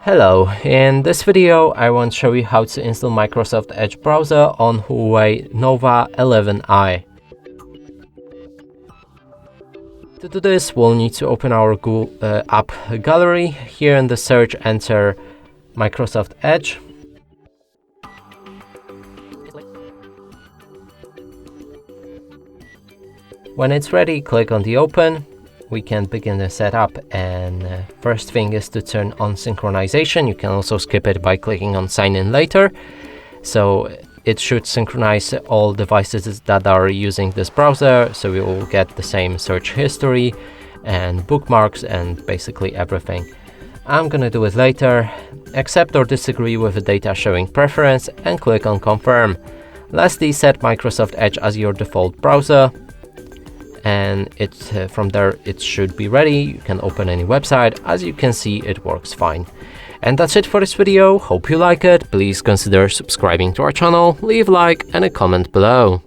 Hello, in this video I want to show you how to install Microsoft Edge browser on Huawei Nova 11i. To do this, we'll need to open our Google app gallery. Here in the search, enter Microsoft Edge. When it's ready, click on the open. We can begin the setup, and first thing is to turn on synchronization. You can also skip it by clicking on sign in later. So it should synchronize all devices that are using this browser, so we will get the same search history and bookmarks and basically everything. I'm gonna do it later. Accept or disagree with the data sharing preference and click on confirm. Lastly, set Microsoft Edge as your default browser, and from there it should be ready. You can open any website. As you can see, it works fine. And that's it for this video. Hope you like it. Please consider subscribing to our channel, leave a like and a comment below.